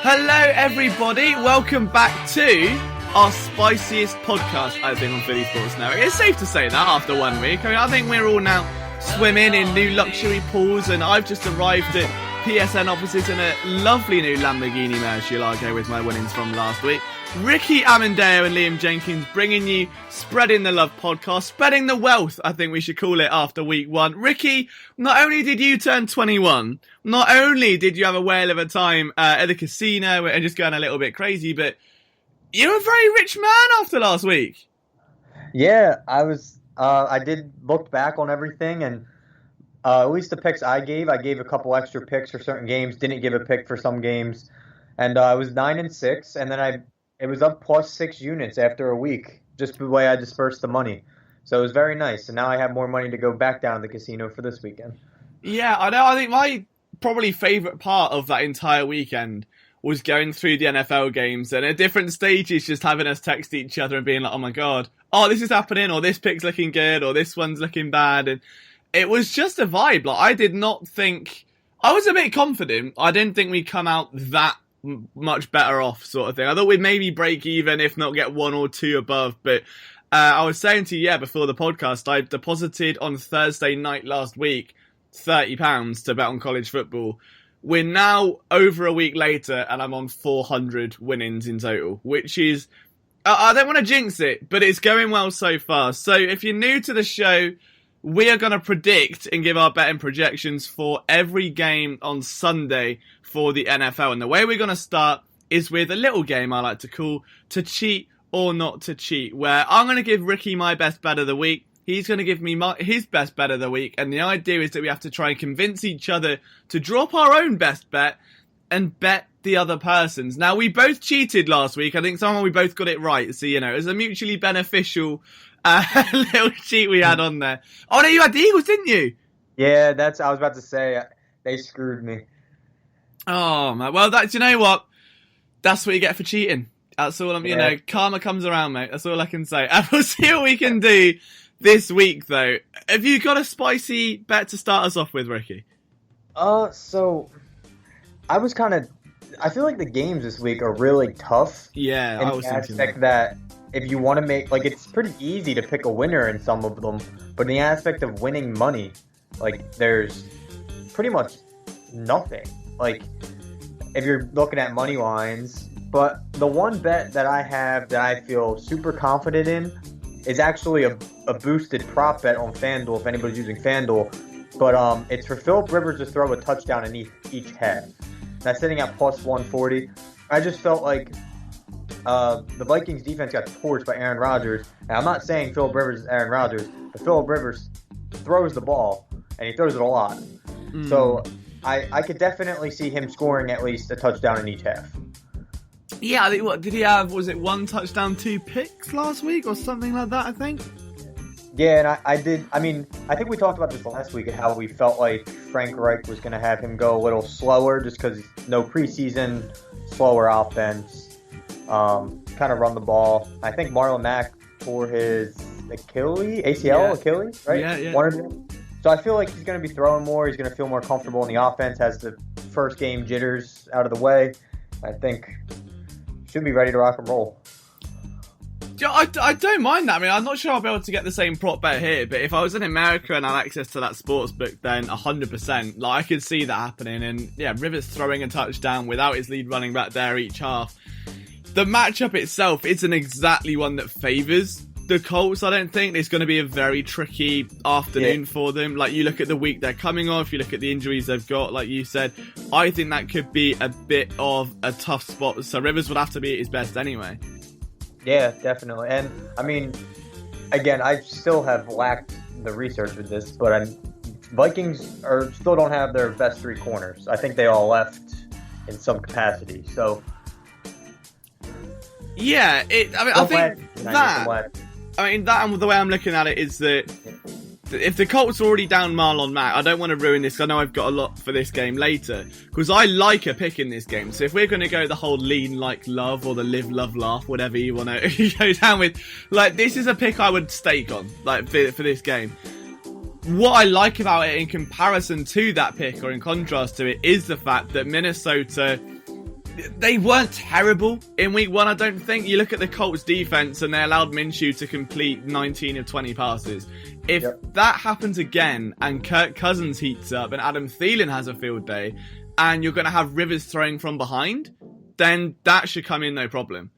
Hello everybody, welcome back to our spiciest podcast, I think, on Philly Sports Network. It's safe to say that after 1 week. I think we're all now swimming in new luxury pools, and I've just arrived at PSN offices in a lovely new Lamborghini Murcielago with my winnings from last week. Ricky Amendeo and Liam Jenkins bringing you Spreading the Love podcast, spreading the wealth, I think we should call it, after week one. Ricky, not only did you turn 21, not only did you have a whale of a time at the casino and just going a little bit crazy, but you're a very rich man after last week. Yeah, I did look back on everything, and at least the picks I gave a couple extra picks for certain games, didn't give a pick for some games, and I was 9-6, and then it was up plus 6 units after a week, just the way I dispersed the money. So it was very nice. And now I have more money to go back down to the casino for this weekend. Yeah, I know. I think my probably favourite part of that entire weekend was going through the NFL games and at different stages just having us text each other and being like, oh my God, oh, this is happening, or this pick's looking good, or this one's looking bad. And it was just a vibe. Like, I did not think... I was a bit confident. I didn't think we'd come out that much better off, sort of thing. I thought we'd maybe break even, if not get 1 or 2 above. But I was saying to you, before the podcast, I deposited on Thursday night last week £30 to bet on college football. We're now over a week later, and I'm on 400 winnings in total, which is... I don't want to jinx it, but it's going well so far. So if you're new to the show, we are going to predict and give our betting projections for every game on Sunday for the NFL. And the way we're going to start is with a little game I like to call To Cheat or Not to Cheat, where I'm going to give Ricky my best bet of the week. He's going to give me his best bet of the week. And the idea is that we have to try and convince each other to drop our own best bet and bet the other person's. Now, we both cheated last week. I think somehow we both got it right. So, it was a mutually beneficial little cheat we had on there. Oh, no, you had the Eagles, didn't you? Yeah, I was about to say, they screwed me. Oh, man. Well, you know what? That's what you get for cheating. That's all karma comes around, mate. That's all I can say. And we'll see what we can do this week, though. Have you got a spicy bet to start us off with, Ricky? So I feel like the games this week are really tough. Yeah, I was thinking that if you want to make, it's pretty easy to pick a winner in some of them, but in the aspect of winning money, there's pretty much nothing. If you're looking at money lines, but the one bet that I have that I feel super confident in is actually a boosted prop bet on FanDuel, if anybody's using FanDuel, but it's for Phillip Rivers to throw a touchdown in each half. That's sitting at plus 140. I just felt like the Vikings defense got torched by Aaron Rodgers. And I'm not saying Phillip Rivers is Aaron Rodgers, but Phillip Rivers throws the ball, and he throws it a lot. So I could definitely see him scoring at least a touchdown in each half. Yeah, I think, what did he have? Was it 1 touchdown, 2 picks last week or something like that, I think? Yeah, and I think we talked about this last week and how we felt like Frank Reich was going to have him go a little slower just because no preseason, slower offense, kind of run the ball. I think Marlon Mack tore his Achilles, right? Yeah. So I feel like he's going to be throwing more. He's going to feel more comfortable in the offense, has the first game jitters out of the way. I think should be ready to rock and roll. I don't mind that. I mean, I'm not sure I'll be able to get the same prop bet here, but if I was in America and I had access to that sports book, then 100%. I could see that happening. And yeah, Rivers throwing a touchdown without his lead running back there each half. The matchup itself isn't exactly one that favours the Colts. I don't think it's going to be a very tricky afternoon for them. You look at the week they're coming off, you look at the injuries they've got, like you said, I think that could be a bit of a tough spot. So Rivers would have to be at his best anyway. Yeah, definitely. And, again, I still have lacked the research with this, but Vikings still don't have their best 3 corners. I think they all left in some capacity, so... Yeah, I think that and the way I'm looking at it is that if the Colts are already down Marlon Mack, I don't want to ruin this. I know I've got a lot for this game later, because I like a pick in this game. So if we're going to go the whole lean like love or the live, love, laugh, whatever you want to go down with, this is a pick I would stake on, for this game. What I like about it in comparison to that pick, or in contrast to it, is the fact that Minnesota they weren't terrible in week 1, I don't think. You look at the Colts defense and they allowed Minshew to complete 19 of 20 passes. If that happens again and Kirk Cousins heats up and Adam Thielen has a field day and you're going to have Rivers throwing from behind, then that should come in no problem.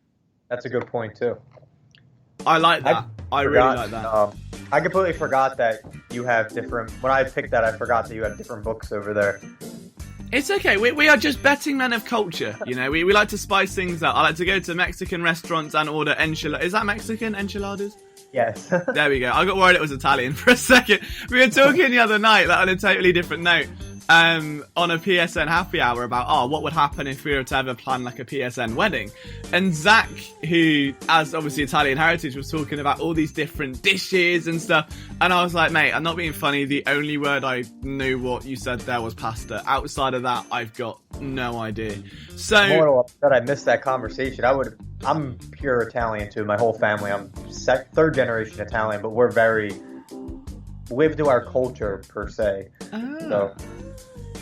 That's a good point, too. I like that. I really like that. I completely forgot that you have different... When I picked that, I forgot that you had different books over there. It's okay. We are just betting men of culture. You know, we like to spice things up. I like to go to Mexican restaurants and order enchiladas. Is that Mexican? Enchiladas? Yes. There we go. I got worried it was Italian for a second. We were talking the other night, like, on a totally different note, on a PSN happy hour about, what would happen if we were to ever plan like a PSN wedding. And Zach, who has obviously Italian heritage, was talking about all these different dishes and stuff. And I was like, mate, I'm not being funny. The only word I knew what you said there was pasta. Outside of that, I've got no idea. So I'm a little upset I missed that conversation. I'm pure Italian too. My whole family. I'm third generation Italian, but we're very live to our culture per se. So.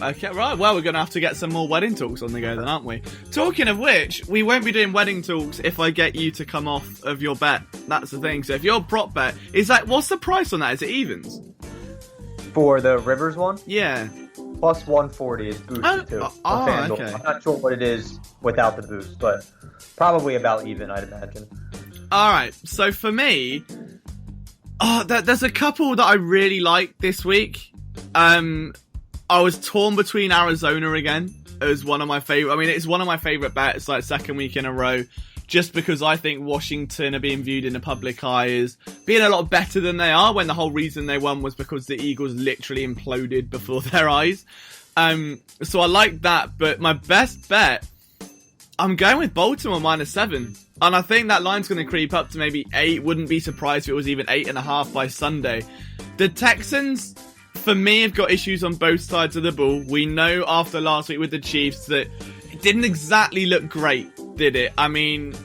Okay, right. Well, we're going to have to get some more wedding talks on the go then, aren't we? Talking of which, we won't be doing wedding talks if I get you to come off of your bet. That's the thing. So if your prop bet is like, what's the price on that? Is it evens? For the Rivers one? Yeah. Plus 140 is boosted too. Okay. I'm not sure what it is without the boost, but probably about even, I'd imagine. Alright, so for me, there's a couple that I really like this week. I was torn between Arizona again as one of my favorite. I mean, it's one of my favorite bets, like second week in a row, just because I think Washington are being viewed in the public eye as being a lot better than they are, when the whole reason they won was because the Eagles literally imploded before their eyes. So I like that, but my best bet, I'm going with Baltimore -7. And I think that line's going to creep up to maybe 8. Wouldn't be surprised if it was even 8.5 by Sunday. The Texans, for me, have got issues on both sides of the ball. We know after last week with the Chiefs that it didn't exactly look great, did it? I mean,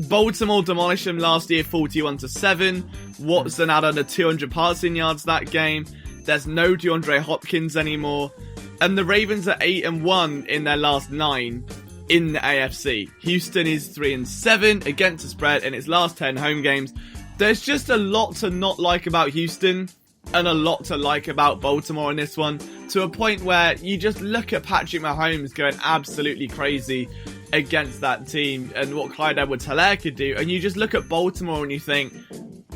Baltimore demolished them last year 41-7. Watson had under 200 passing yards that game. There's no DeAndre Hopkins anymore. And the Ravens are 8-1 in their last 9 in the AFC. Houston is 3-7 against the spread in its last 10 home games. There's just a lot to not like about Houston and a lot to like about Baltimore in this one, to a point where you just look at Patrick Mahomes going absolutely crazy against that team and what Clyde Edwards-Helaire could do, and you just look at Baltimore and you think,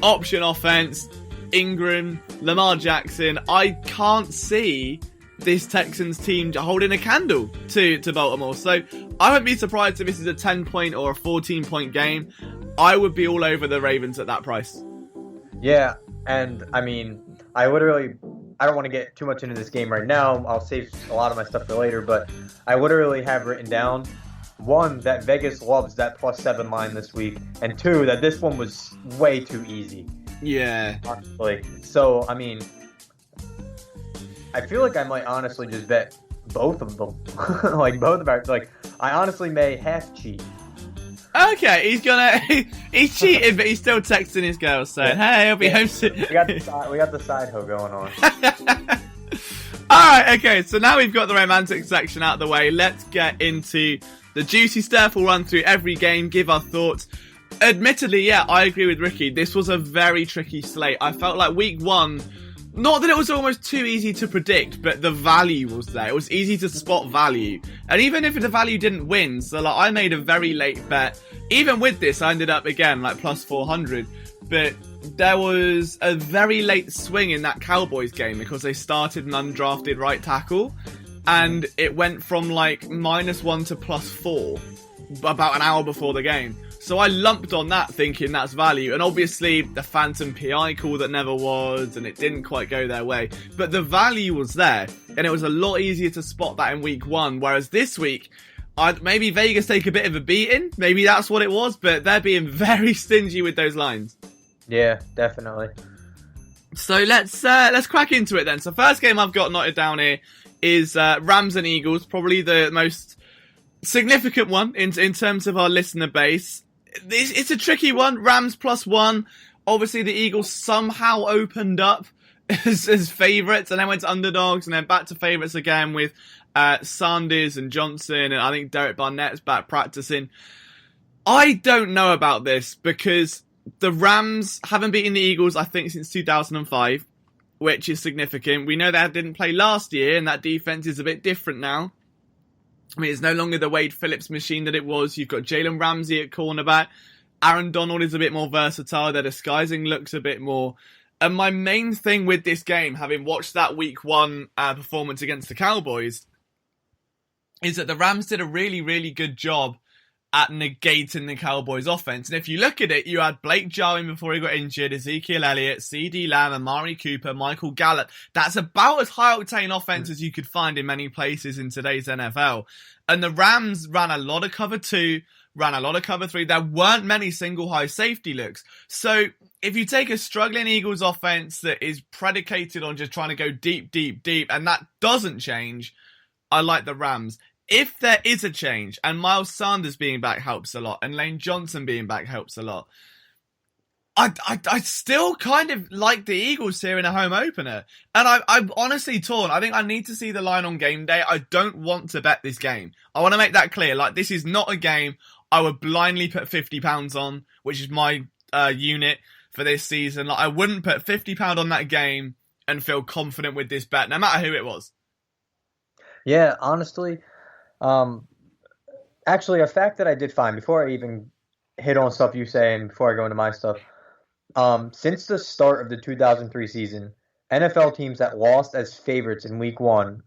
option offense, Ingram, Lamar Jackson, I can't see this Texans team holding a candle to Baltimore. So I wouldn't be surprised if this is a 10-point or a 14-point game. I would be all over the Ravens at that price. Yeah, and I mean, I don't want to get too much into this game right now. I'll save a lot of my stuff for later, but I literally have written down, 1, that Vegas loves that +7 line this week, and 2, that this one was way too easy. Yeah. Honestly. So, I mean, I feel like I might honestly just bet both of them. I honestly may half cheat. Okay, he's cheating, but he's still texting his girl saying, hey, I'll be home soon. We got the side hoe going on. Alright, okay, so now we've got the romantic section out of the way. Let's get into the juicy stuff. We'll run through every game, give our thoughts. Admittedly, yeah, I agree with Ricky. This was a very tricky slate. I felt like week 1, not that it was almost too easy to predict, but the value was there. It was easy to spot value. And even if the value didn't win, so like I made a very late bet. Even with this, I ended up again like plus 400. But there was a very late swing in that Cowboys game because they started an undrafted right tackle. And it went from like -1 to +4 about an hour before the game. So I lumped on that thinking that's value. And obviously the phantom PI call that never was, and it didn't quite go their way. But the value was there. And it was a lot easier to spot that in week 1. Whereas this week, maybe Vegas take a bit of a beating. Maybe that's what it was. But they're being very stingy with those lines. Yeah, definitely. So let's crack into it then. So first game I've got noted down here is Rams and Eagles. Probably the most significant one in terms of our listener base. It's a tricky one. Rams +1. Obviously, the Eagles somehow opened up as favourites and then went to underdogs and then back to favourites again with Sanders and Johnson, and I think Derek Barnett's back practicing. I don't know about this because the Rams haven't beaten the Eagles, I think, since 2005, which is significant. We know they didn't play last year, and that defense is a bit different now. I mean, it's no longer the Wade Phillips machine that it was. You've got Jalen Ramsey at cornerback. Aaron Donald is a bit more versatile. Their disguising looks a bit more. And my main thing with this game, having watched that week 1 performance against the Cowboys, is that the Rams did a really, really good job at negating the Cowboys offense. And if you look at it, you had Blake Jarwin before he got injured, Ezekiel Elliott, CeeDee Lamb, Amari Cooper, Michael Gallup. That's about as high-octane offense as you could find in many places in today's NFL. And the Rams ran a lot of cover 2, ran a lot of cover 3. There weren't many single high safety looks. So if you take a struggling Eagles offense that is predicated on just trying to go deep, deep, deep, and that doesn't change, I like the Rams. If there is a change, and Miles Sanders being back helps a lot, and Lane Johnson being back helps a lot, I still kind of like the Eagles here in a home opener. And I'm honestly torn. I think I need to see the line on game day. I don't want to bet this game. I want to make that clear. Like, this is not a game I would blindly put £50 on, which is my unit for this season. Like, I wouldn't put £50 on that game and feel confident with this bet, no matter who it was. Yeah, honestly... actually, a fact that I did find before I even hit on stuff you say and before I go into my stuff, since the start of the 2003 season, NFL teams that lost as favorites in week 1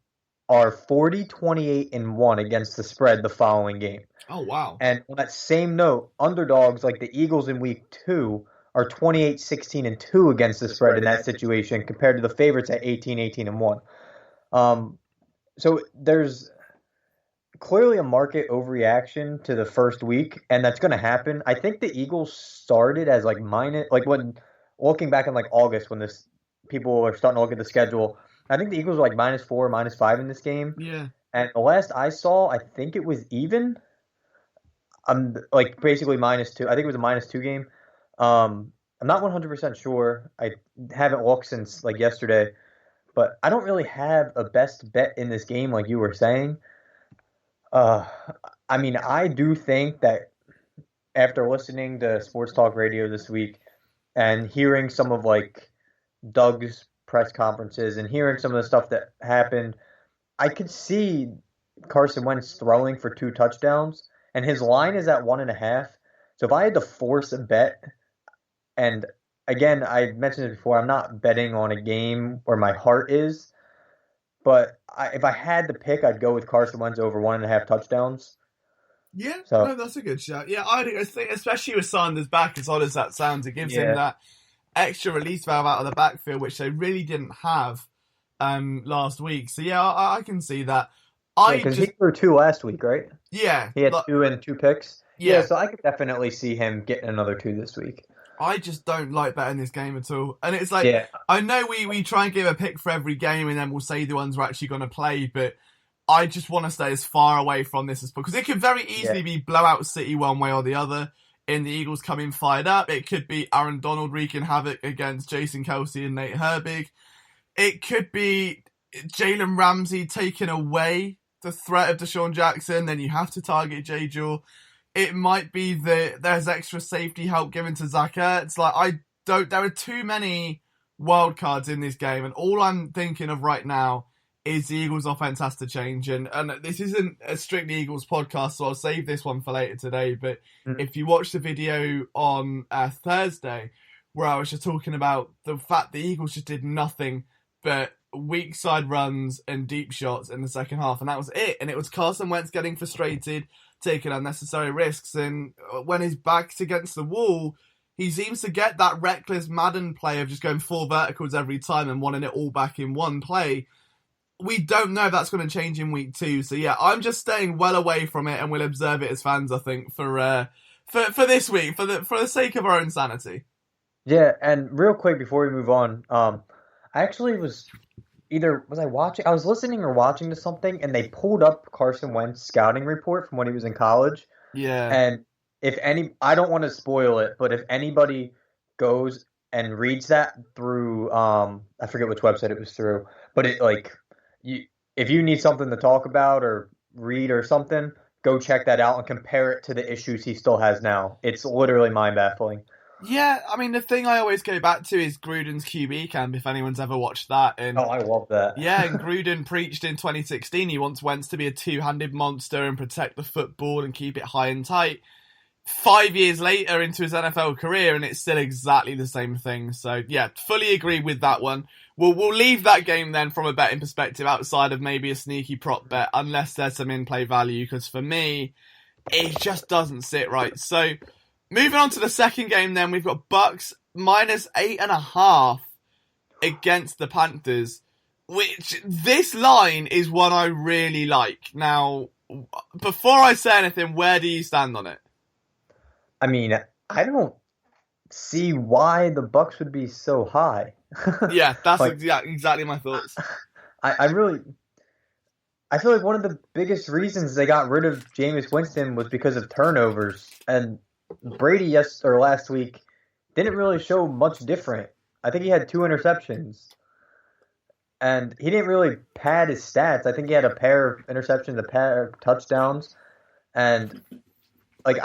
are 40-28-1 against the spread the following game. Oh, wow. And on that same note, underdogs like the Eagles in week 2 are 28-16-2 against the spread in that situation compared to the favorites at 18-18-1. So there's clearly a market overreaction to the first week, and that's going to happen. I think the Eagles started as when looking back in like August when people are starting to look at the schedule, I think the Eagles were like -4, -5 in this game. Yeah. And the last I saw, I think it was even. Like basically -2. I think it was a -2 game. I'm not 100% sure. I haven't looked since like yesterday, but I don't really have a best bet in this game like you were saying. I mean, I do think that after listening to Sports Talk Radio this week and hearing some of like Doug's press conferences and hearing some of the stuff that happened, I could see Carson Wentz throwing for 2 touchdowns, and his line is at 1.5. So if I had to force a bet, and again, I mentioned it before, I'm not betting on a game where my heart is. But if I had to pick, I'd go with Carson Wentz over 1.5 touchdowns. Yeah, no, that's a good shout. Yeah, I think, especially with Sanders back, as odd as that sounds, it gives him that extra release valve out of the backfield, which they really didn't have last week. So yeah, I can see that. Because he threw 2 last week, right? Yeah, he had 2 and 2 picks. Yeah, so I could definitely see him getting another 2 this week. I just don't like betting this game at all. And it's like, I know we try and give a pick for every game and then we'll say the ones we're actually going to play, but I just want to stay as far away from this as possible. Because it could very easily be blowout city one way or the other, in the Eagles coming fired up. It could be Aaron Donald wreaking havoc against Jason Kelce and Nate Herbig. It could be Jalen Ramsey taking away the threat of Deshaun Jackson, then you have to target J. Jewell. It might be that there's extra safety help given to Zach Ertz. There are too many wild cards in this game, and all I'm thinking of right now is the Eagles offense has to change. And this isn't a strictly Eagles podcast, so I'll save this one for later today. But if you watch the video on Thursday, where I was just talking about the fact the Eagles just did nothing but weak side runs and deep shots in the second half, and that was it. And it was Carson Wentz getting frustrated, taking unnecessary risks, and when his back's against the wall, he seems to get that reckless Madden play of just going 4 verticals every time and wanting it all back in one play. We don't know if that's going to change in week 2, so yeah, I'm just staying well away from it, and we'll observe it as fans, I think, for this week, for the sake of our own sanity. Yeah, and real quick before we move on, I actually was I was listening or watching to something, and they pulled up Carson Wentz's scouting report from when he was in college. Yeah. And I don't want to spoil it, but if anybody goes and reads that through, I forget which website it was through, but if you need something to talk about or read or something, go check that out and compare it to the issues he still has now. It's literally mind-baffling. Yeah, I mean, the thing I always go back to is Gruden's QB camp, if anyone's ever watched that. Oh, And I love that. yeah, and Gruden preached in 2016 he wants Wentz to be a two-handed monster and protect the football and keep it high and tight. 5 years later into his NFL career, and it's still exactly the same thing. So yeah, fully agree with that one. We'll leave that game then from a betting perspective outside of maybe a sneaky prop bet, unless there's some in-play value, because for me, it just doesn't sit right. So moving on to the second game then, we've got Bucks minus 8.5 against the Panthers, which this line is one I really like. Now, before I say anything, where do you stand on it? I mean, I don't see why the Bucks would be so high. Yeah, that's Like, exactly my thoughts. I really, I feel like one of the biggest reasons they got rid of Jameis Winston was because of turnovers. And Brady last week didn't really show much different. I think he had 2 interceptions. And he didn't really pad his stats. I think he had a pair of interceptions, a pair of touchdowns. And like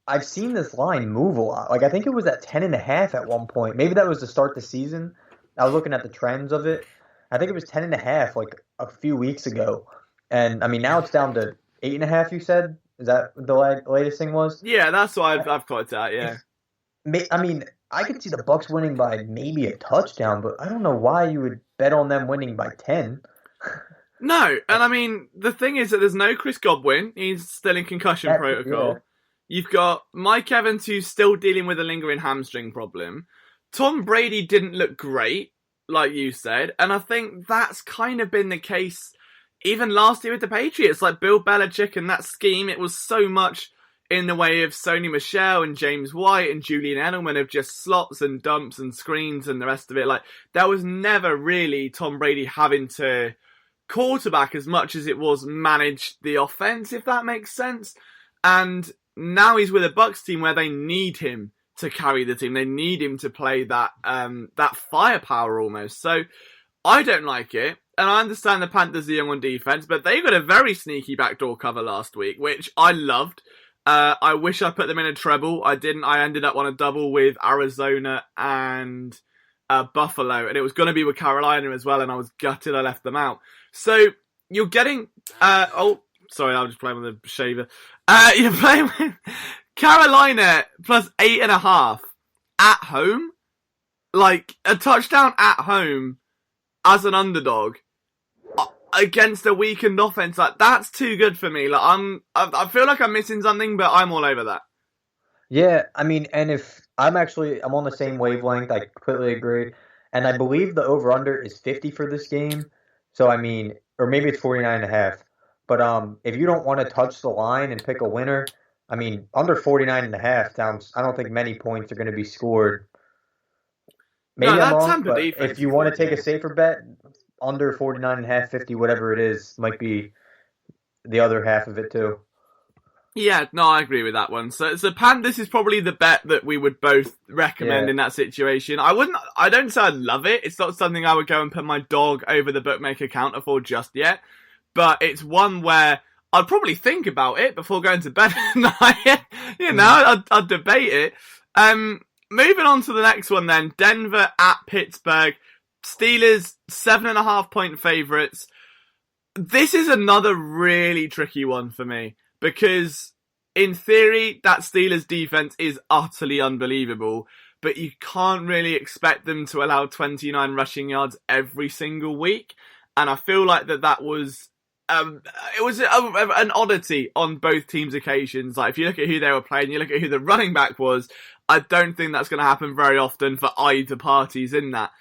I've seen this line move a lot. Like I think it was at 10.5 at one point. Maybe that was to start the season. I was looking at the trends of it. I think it was 10.5 like a few weeks ago. And I mean now it's down to 8.5, you said? Is that what the latest thing was? Yeah, that's what I've caught out, yeah. I mean, I could see the Bucks winning by maybe a touchdown, but I don't know why you would bet on them winning by 10. No, and I mean, the thing is that there's no Chris Godwin. He's still in concussion protocol. Yeah. You've got Mike Evans, who's still dealing with a lingering hamstring problem. Tom Brady didn't look great, like you said, and I think that's kind of been the case even last year with the Patriots. Like Bill Belichick and that scheme, it was so much in the way of Sony Michel and James White and Julian Edelman of just slots and dumps and screens and the rest of it. Like, there was never really Tom Brady having to quarterback as much as it was manage the offense, if that makes sense. And now he's with a Bucks team where they need him to carry the team. They need him to play that firepower almost. So I don't like it. And I understand the Panthers are young on defense, but they got a very sneaky backdoor cover last week, which I loved. I wish I put them in a treble. I didn't. I ended up on a double with Arizona and Buffalo, and it was going to be with Carolina as well, and I was gutted I left them out. So you're getting... sorry, I was just playing with a shaver. You're playing with Carolina plus 8.5 at home. Like, a touchdown at home as an underdog against a weakened offense, like that's too good for me. Like I feel like I'm missing something, but I'm all over that. Yeah, I mean, and if I'm on the same wavelength, I completely agree. And I believe the over-under is 50 for this game. So, I mean, or maybe it's 49.5. But if you don't want to touch the line and pick a winner, I mean, under 49.5 sounds, I don't think many points are going to be scored. Maybe I'm wrong, but if you want to take a safer bet, under 49.5, 50, whatever it is, might be the other half of it too. Yeah, no, I agree with that one. So this is probably the bet that we would both recommend in that situation. I don't say I love it. It's not something I would go and put my dog over the bookmaker counter for just yet. But it's one where I'd probably think about it before going to bed at night. I'd debate it. Moving on to the next one then. Denver at Pittsburgh. Steelers, 7.5 point favourites. This is another really tricky one for me because in theory, that Steelers defense is utterly unbelievable, but you can't really expect them to allow 29 rushing yards every single week. And I feel like that was it was an oddity on both teams' occasions. Like if you look at who they were playing, you look at who the running back was, I don't think that's going to happen very often for either parties in that.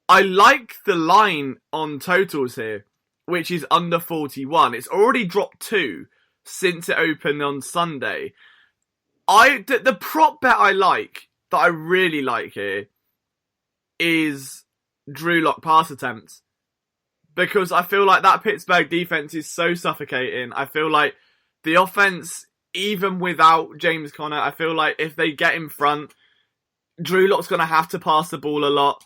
I like the line on totals here, which is under 41. It's already dropped 2 since it opened on Sunday. The prop bet that I really like here, is Drew Lock pass attempts. Because I feel like that Pittsburgh defense is so suffocating. I feel like the offense, even without James Conner, I feel like if they get in front, Drew Lock's going to have to pass the ball a lot.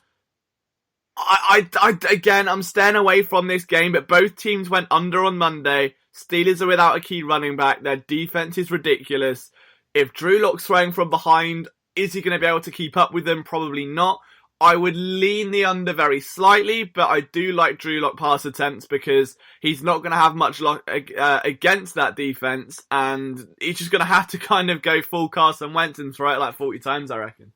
Again, I'm staying away from this game, but both teams went under on Monday. Steelers are without a key running back. Their defense is ridiculous. If Drew Lock's throwing from behind, is he going to be able to keep up with them? Probably not. I would lean the under very slightly, but I do like Drew Lock pass attempts because he's not going to have much luck against that defense, and he's just going to have to kind of go full Carson Wentz and throw it like 40 times, I reckon.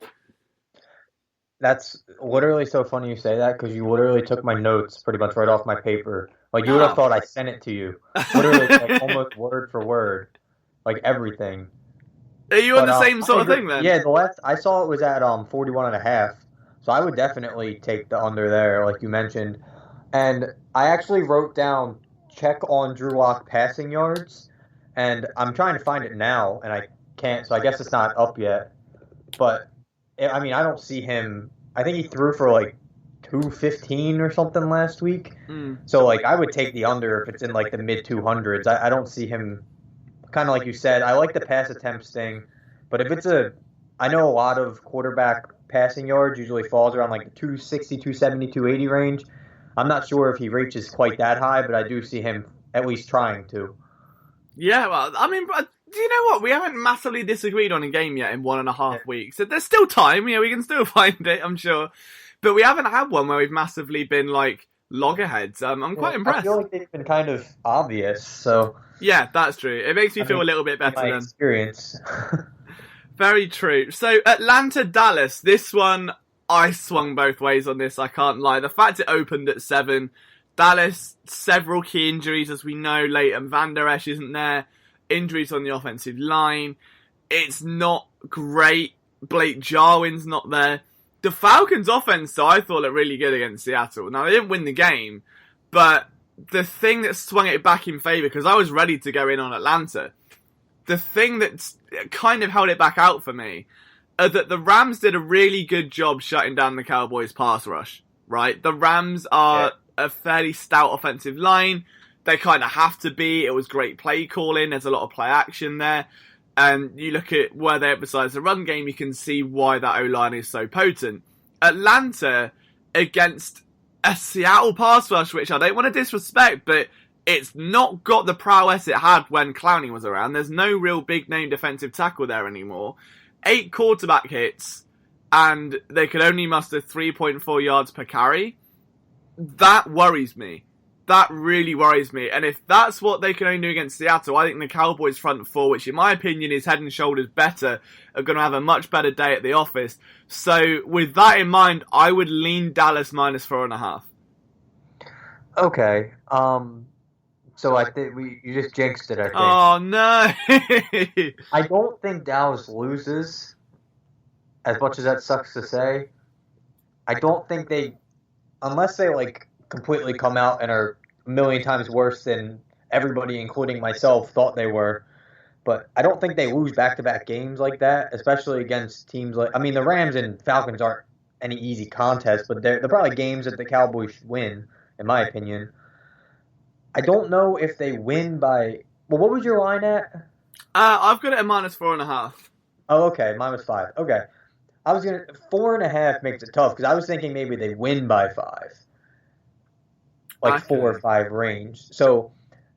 That's literally so funny you say that because you literally took my notes pretty much right off my paper. Like, you would have thought I sent it to you. Literally, like, almost word for word. Like, everything. Are you on the same sort of thing, then? Yeah, the last I saw it was at 41.5. So I would definitely take the under there, like you mentioned. And I actually wrote down check on Drew Lock passing yards. And I'm trying to find it now, and I can't. So I guess it's not up yet. But, I mean, I don't see him. I think he threw for like 215 or something last week. So, like, I would take the under if it's in like the mid 200s. I don't see him, kind of like you said. I like the pass attempts thing. But if it's I know a lot of quarterback passing yards usually falls around like the 260, 270, 280 range. I'm not sure if he reaches quite that high, but I do see him at least trying to. Yeah, well, I mean, do you know what? We haven't massively disagreed on a game yet in 1.5 weeks. So there's still time. We can still find it, I'm sure. But we haven't had one where we've massively been like loggerheads. I'm quite impressed. I feel like they've been kind of obvious, so. Yeah, that's true. It makes me feel a little bit better my experience. Very true. So, Atlanta, Dallas. This one, I swung both ways on this, I can't lie. The fact it opened at 7, Dallas, several key injuries, as we know. Leighton Vander Esch isn't there. Injuries on the offensive line. It's not great. Blake Jarwin's not there. The Falcons' offense, though, I thought looked really good against Seattle. Now, they didn't win the game, but the thing that swung it back in favour, because I was ready to go in on Atlanta, the thing that kind of held it back out for me is that the Rams did a really good job shutting down the Cowboys' pass rush, right? The Rams are a fairly stout offensive line. They kind of have to be. It was great play calling. There's a lot of play action there. And you look at where they emphasize the run game, you can see why that O-line is so potent. Atlanta against a Seattle pass rush, which I don't want to disrespect, but it's not got the prowess it had when Clowney was around. There's no real big-name defensive tackle there anymore. 8 quarterback hits, and they could only muster 3.4 yards per carry. That worries me. That really worries me. And if that's what they can only do against Seattle, I think the Cowboys front four, which in my opinion is head and shoulders better, are going to have a much better day at the office. So with that in mind, I would lean Dallas minus 4.5. Okay. So I think you just jinxed it, I think. Oh, no. I don't think Dallas loses, as much as that sucks to say. I don't think unless they, like, completely come out and are a million times worse than everybody, including myself, thought they were. But I don't think they lose back-to-back games like that, especially against teams like... I mean, the Rams and Falcons aren't any easy contests, but they're probably games that the Cowboys should win, in my opinion. I don't know if they win by... Well, what was your line at? I've got it at minus 4.5. Oh, okay. Minus 5. Okay. I was going to... 4.5 makes it tough, because I was thinking maybe they win by 5. Like 4 or 5 range. So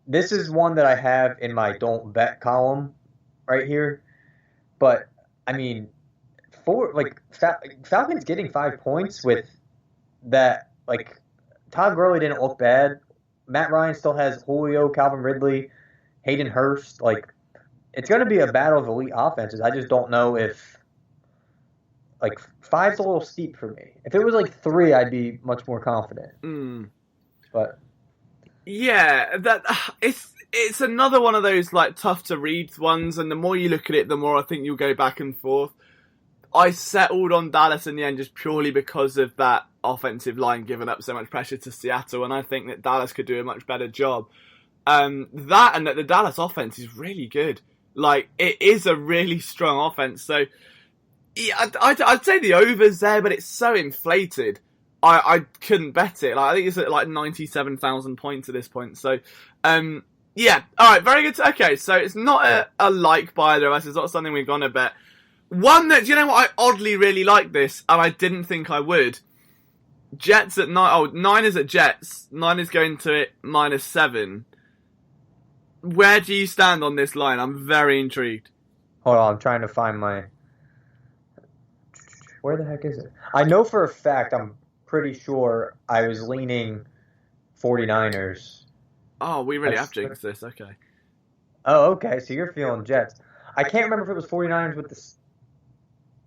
this is one that I have in my don't bet column right here. But, I mean, Falcons getting 5 points with that, like, Todd Gurley didn't look bad. Matt Ryan still has Julio, Calvin Ridley, Hayden Hurst. Like, it's going to be a battle of elite offenses. I just don't know if, like, 5's a little steep for me. If it was like 3, I'd be much more confident. But yeah, it's another one of those like tough to read ones, and the more you look at it, the more I think you'll go back and forth. I settled on Dallas in the end just purely because of that offensive line giving up so much pressure to Seattle, and I think that Dallas could do a much better job. That and that the Dallas offense is really good. Like, it is a really strong offense. So yeah, I'd say the over's there, but it's so inflated. I couldn't bet it. Like, I think it's at like 97,000 points at this point. So, yeah. All right, very good. Okay, so it's not a like by either of us. It's not something we're going to bet. One that, do you know what? I oddly really like this, and I didn't think I would. Jets at 9. Oh, Niners at Jets. Niners going to it -7. Where do you stand on this line? I'm very intrigued. Hold on, I'm trying to find my... Where the heck is it? I know for a fact, I'm pretty sure I was leaning 49ers. Oh, we really have jinxed this. Okay. Oh, okay, so you're feeling Jets. I can't remember if it was 49ers with the...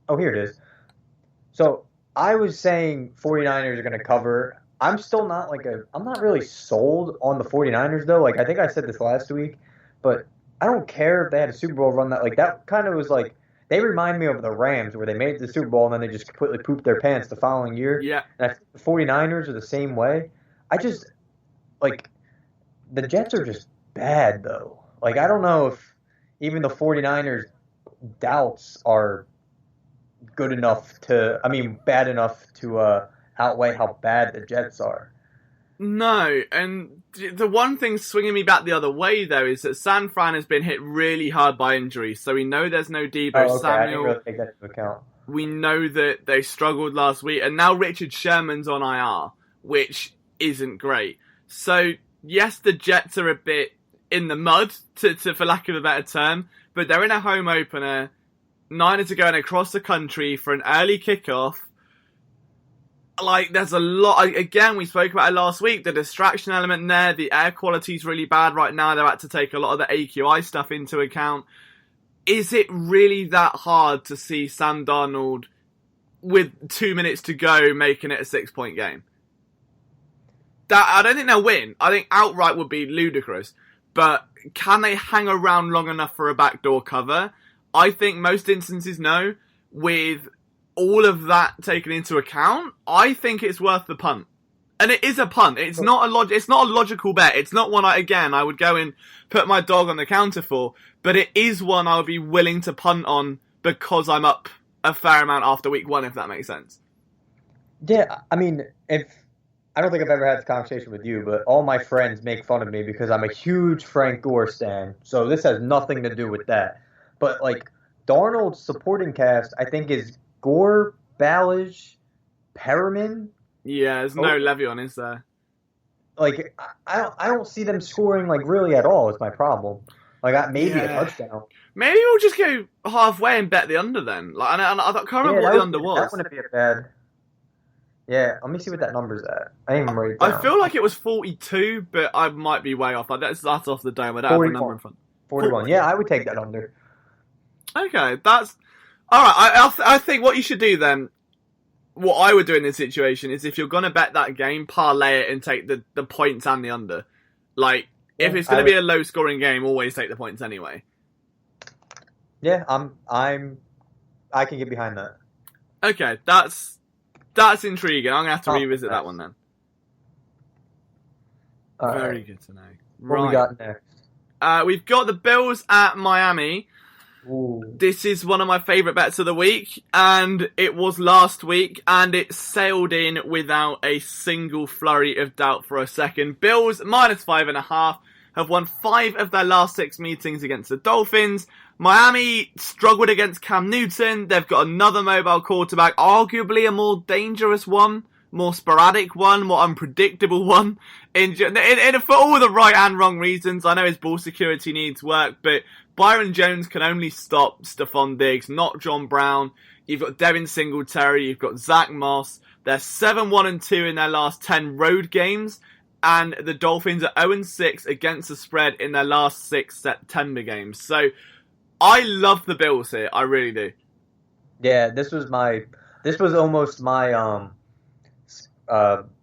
Oh, here it is. So, I was saying 49ers are going to cover. I'm still not I'm not really sold on the 49ers, though. Like, I think I said this last week, but I don't care if they had a Super Bowl run that kind of was like, they remind me of the Rams where they made it to the Super Bowl and then they just completely pooped their pants the following year. Yeah. And I think the 49ers are the same way. I just, the Jets are just bad, though. Like, I don't know if even the 49ers doubts are bad enough to outweigh how bad the Jets are. No, and the one thing swinging me back the other way, though, is that San Fran has been hit really hard by injuries. So we know there's no Deebo Samuel. I didn't really take that into account. We know that they struggled last week, and now Richard Sherman's on IR, which isn't great. So, yes, the Jets are a bit in the mud, for lack of a better term, but they're in a home opener. Niners are going across the country for an early kickoff. Like, there's a lot... Again, we spoke about it last week. The distraction element there. The air quality's really bad right now. They've had to take a lot of the AQI stuff into account. Is it really that hard to see Sam Darnold, with 2 minutes to go, making it a 6-point game? I don't think they'll win. I think outright would be ludicrous. But can they hang around long enough for a backdoor cover? I think most instances no. With all of that taken into account, I think it's worth the punt. And it is a punt. It's not a logical bet. It's not one I would go and put my dog on the counter for. But it is one I would be willing to punt on because I'm up a fair amount after week 1, if that makes sense. Yeah, I mean, I don't think I've ever had this conversation with you, but all my friends make fun of me because I'm a huge Frank Gore stan. So this has nothing to do with that. But, Darnold's supporting cast, I think, is Gore, Ballage, Perriman. Yeah, there's no Le'Veon, is there? I don't see them scoring, really at all is my problem. Maybe a touchdown. Maybe we'll just go halfway and bet the under then. I can't remember what the under was. That wouldn't be a bad... Yeah, let me see what that number's at. I didn't even write it down. I feel like it was 42, but I might be way off. That's off the dome. I don't have the number in front. 41. Yeah, I would take that under. Okay, that's... Alright, I think what you should do then, what I would do in this situation, is if you're going to bet that game, parlay it and take the points and the under. If it's going to be a low-scoring game, always take the points anyway. Yeah, I can get behind that. Okay, that's intriguing. I'm going to have to revisit that one then. Very good to know. What we got next? We've got the Bills at Miami. Ooh. This is one of my favourite bets of the week, and it was last week, and it sailed in without a single flurry of doubt for a second. Bills, -5.5, have won 5 of their last 6 meetings against the Dolphins. Miami struggled against Cam Newton. They've got another mobile quarterback, arguably a more dangerous one, more sporadic one, more unpredictable one. For all the right and wrong reasons. I know his ball security needs work, but Byron Jones can only stop Stephon Diggs, not John Brown. You've got Devin Singletary, you've got Zach Moss. They're 7-1-2 in their last 10 road games, and the Dolphins are 0-6 against the spread in their last 6 September games. So I love the Bills here, I really do. Yeah, this was almost my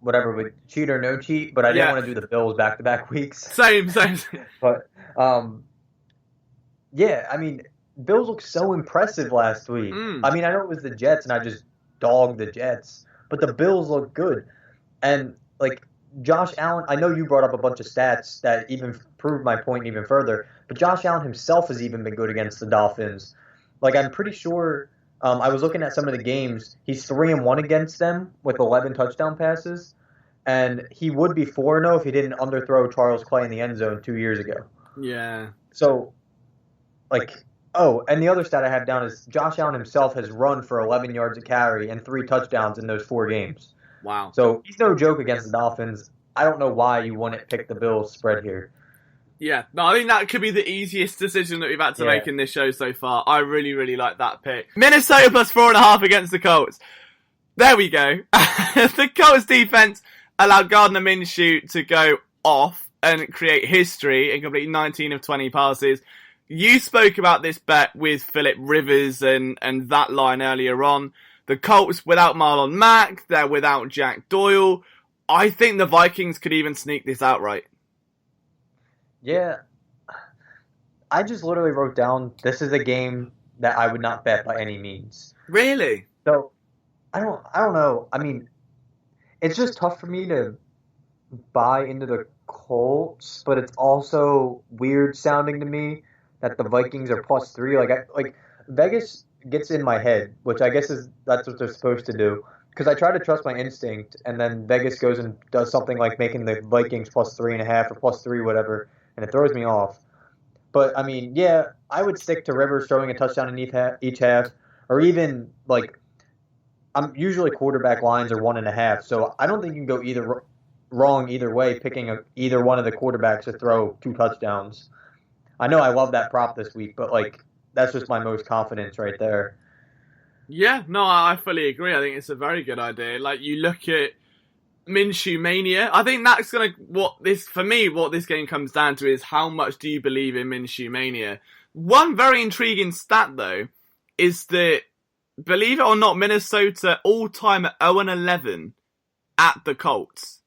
whatever, with cheat or no cheat, but I didn't want to do the Bills back-to-back weeks. Same. But yeah, I mean, Bills looked so impressive last week. I mean, I know it was the Jets, and I just dogged the Jets, but the Bills look good. And, Josh Allen, I know you brought up a bunch of stats that even proved my point even further, but Josh Allen himself has even been good against the Dolphins. I'm pretty sure, I was looking at some of the games, he's 3-1 against them with 11 touchdown passes, and he would be 4-0 if he didn't underthrow Charles Clay in the end zone 2 years ago. Yeah. So, and the other stat I have down is Josh Allen himself has run for 11 yards a carry and 3 touchdowns in those 4 games. Wow. So he's no joke against the Dolphins. I don't know why you wouldn't pick the Bills spread here. Yeah, no, I think that could be the easiest decision that we've had to make in this show so far. I really, really like that pick. Minnesota plus 4.5 against the Colts. There we go. The Colts defense allowed Gardner Minshew to go off and create history and complete 19 of 20 passes. You spoke about this bet with Philip Rivers and that line earlier on. The Colts without Marlon Mack, they're without Jack Doyle. I think the Vikings could even sneak this outright. Yeah, I just literally wrote down this is a game that I would not bet by any means. Really? So I don't know. I mean, it's just tough for me to buy into the Colts, but it's also weird sounding to me that the Vikings are +3. Like Vegas gets in my head, which I guess that's what they're supposed to do. Because I try to trust my instinct, and then Vegas goes and does something like making the Vikings +3.5 or +3, whatever, and it throws me off. But I mean, yeah, I would stick to Rivers throwing a touchdown in each half, or even like I'm usually quarterback lines are 1.5, so I don't think you can go wrong either way picking either one of the quarterbacks to throw 2 touchdowns. I know I love that prop this week, but like that's just my most confidence right there. Yeah, no, I fully agree. I think it's a very good idea. Like, you look at Minshew Mania. I think that's what this game comes down to is how much do you believe in Minshew Mania. One very intriguing stat, though, is that, believe it or not, Minnesota all-time at 0-11 at the Colts.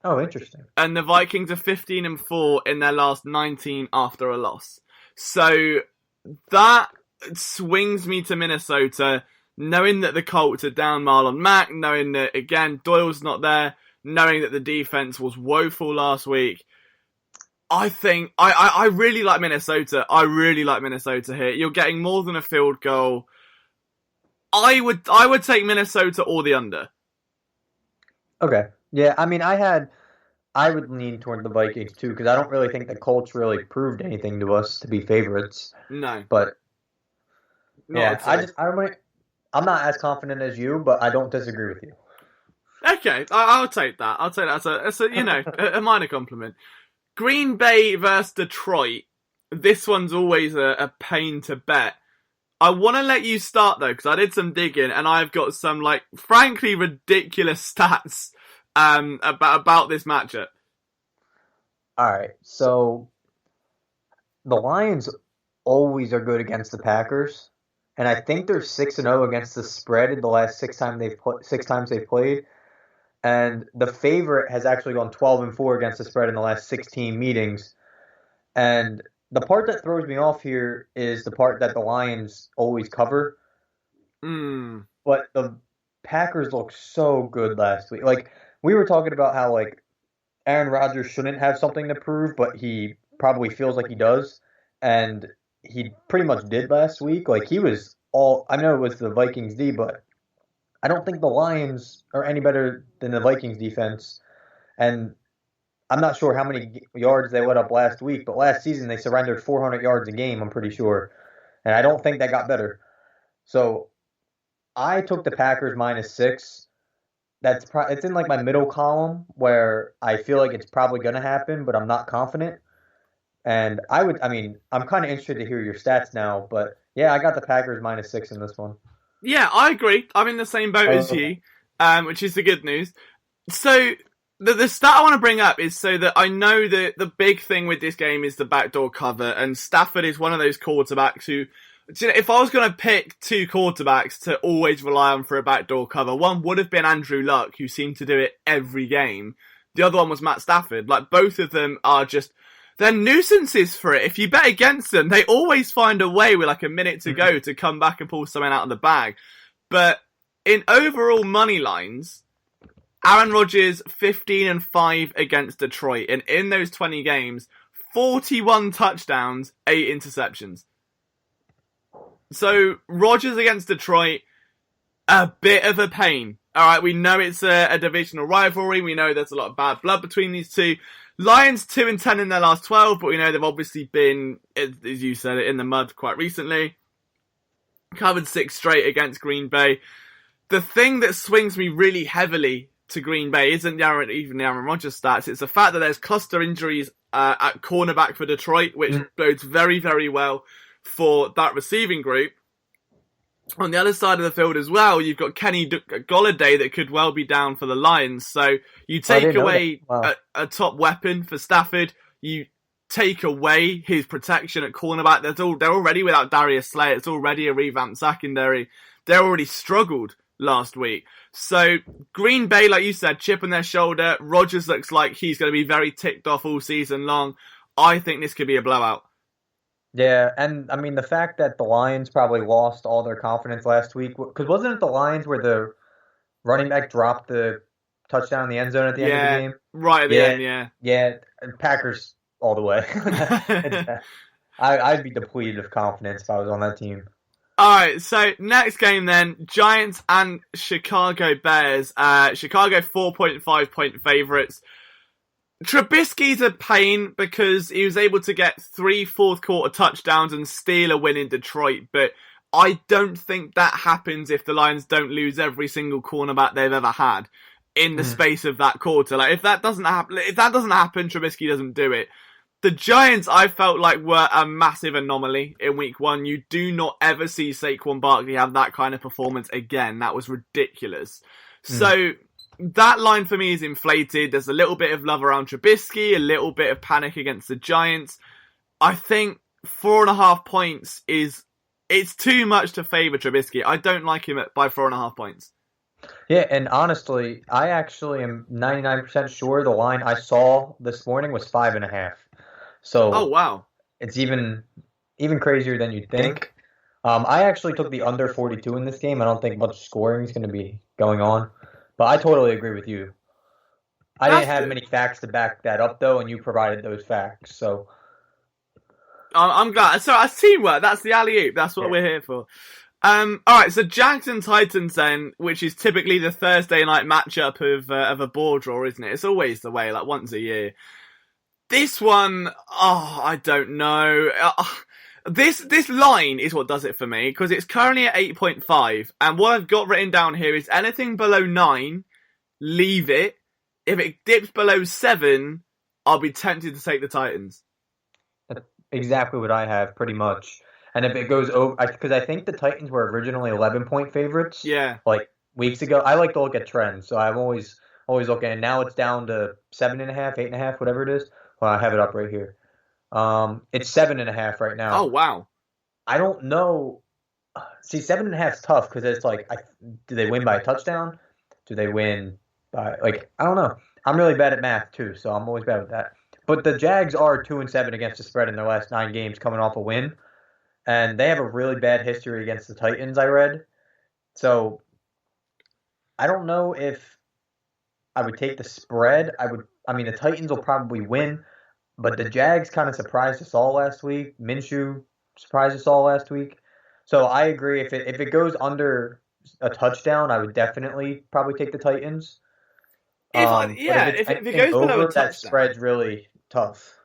Oh, interesting. And the Vikings are 15-4 in their last 19 after a loss. So that swings me to Minnesota, knowing that the Colts are down Marlon Mack, knowing that, again, Doyle's not there, knowing that the defense was woeful last week. I think I really like Minnesota. I really like Minnesota here. You're getting more than a field goal. I would take Minnesota or the under. Okay. Yeah, I mean, I would lean toward the Vikings too, because I don't really think the Colts really proved anything to us to be favorites. No. But yeah, I'm not as confident as you, but I don't disagree with you. Okay, I'll take that. I'll take that as a minor compliment. Green Bay versus Detroit. This one's always a pain to bet. I want to let you start though, because I did some digging and I've got some frankly ridiculous stats about this matchup. All right, so the Lions always are good against the Packers, and I think they're 6-0 against the spread in the last 6 times they've played. And the favorite has actually gone 12-4 against the spread in the last 16 meetings. And the part that throws me off here is the part that the Lions always cover. But the Packers looked so good last week. We were talking about how Aaron Rodgers shouldn't have something to prove, but he probably feels like he does. And he pretty much did last week. He was I know it was the Vikings D, but I don't think the Lions are any better than the Vikings defense. And I'm not sure how many yards they let up last week, but last season they surrendered 400 yards a game, I'm pretty sure. And I don't think that got better. So I took the Packers -6. It's in my middle column where I feel like it's probably going to happen, but I'm not confident. And I'm kind of interested to hear your stats now, but yeah, I got the Packers -6 in this one. Yeah, I agree. I'm in the same boat as you, which is the good news. So the stat I want to bring up is so that I know that the big thing with this game is the backdoor cover, and Stafford is one of those quarterbacks who, if I was going to pick 2 quarterbacks to always rely on for a backdoor cover, one would have been Andrew Luck, who seemed to do it every game. The other one was Matt Stafford. Both of them are just, they're nuisances for it. If you bet against them, they always find a way with a minute to go to come back and pull something out of the bag. But in overall money lines, Aaron Rodgers 15-5 against Detroit, and in those 20 games, 41 touchdowns, 8 interceptions. So Rodgers against Detroit, a bit of a pain. All right, we know it's a divisional rivalry. We know there's a lot of bad blood between these two. Lions 2-10 in their last 12, but we know they've obviously been, as you said, in the mud quite recently. Covered 6 straight against Green Bay. The thing that swings me really heavily to Green Bay isn't even the Aaron Rodgers stats. It's the fact that there's cluster injuries at cornerback for Detroit, which bodes very, very well for that receiving group. On the other side of the field as well, you've got Kenny Golladay that could well be down for the Lions. So you take away a top weapon for Stafford. You take away his protection at cornerback. They're already without Darius Slay. It's already a revamped secondary. They're already struggled last week. So Green Bay, like you said, chip on their shoulder. Rodgers looks like he's going to be very ticked off all season long. I think this could be a blowout. Yeah, and I mean the fact that the Lions probably lost all their confidence last week, because wasn't it the Lions where the running back dropped the touchdown in the end zone at the end of the game? Right at the end, yeah. Yeah, Packers all the way. I'd be depleted of confidence if I was on that team. Alright, so next game then, Giants and Chicago Bears. Chicago 4.5 point favourites. Trubisky's a pain because he was able to get 3 fourth quarter touchdowns and steal a win in Detroit, but I don't think that happens if the Lions don't lose every single cornerback they've ever had in the space of that quarter. Like if that doesn't happen, Trubisky doesn't do it. The Giants, I felt like, were a massive anomaly in week 1. You do not ever see Saquon Barkley have that kind of performance again. That was ridiculous. So that line for me is inflated. There's a little bit of love around Trubisky, a little bit of panic against the Giants. I think 4.5 points it's too much to favour Trubisky. I don't like him by 4.5 points. Yeah, and honestly, I actually am 99% sure the line I saw this morning was 5.5. So oh wow, it's even crazier than you'd think. I actually took the under 42 in this game. I don't think much scoring is going to be going on, but I totally agree with you. I didn't have many facts to back that up though, and you provided those facts. So I'm glad. So that's teamwork. That's the alley-oop. That's what we're here for. Alright, so Jags and Titans then, which is typically the Thursday night matchup of a board draw, isn't it? It's always the way, like once a year. This one, I don't know. This line is what does it for me, because it's currently at 8.5, and what I've got written down here is anything below 9, leave it. If it dips below 7, I'll be tempted to take the Titans. That's exactly what I have, pretty much. And if it goes over, because I think the Titans were originally 11-point favorites. Yeah. Like weeks ago. I like to look at trends, so I'm always looking. And now it's down to 7.5, 8.5, whatever it is. Well, I have it up right here. It's 7.5 right now. Oh wow! I don't know. See, 7.5 is tough because it's like, do they win by a touchdown? Do they win by I don't know. I'm really bad at math too, so I'm always bad with that. But the Jags are 2-7 against the spread in their last 9 games, coming off a win, and they have a really bad history against the Titans. I read, so I don't know if I would take the spread. I mean, the Titans will probably win. But the Jags kind of surprised us all last week. Minshew surprised us all last week. So I agree. If it goes under a touchdown, I would definitely probably take the Titans. If it goes below a touchdown, that spread's really tough.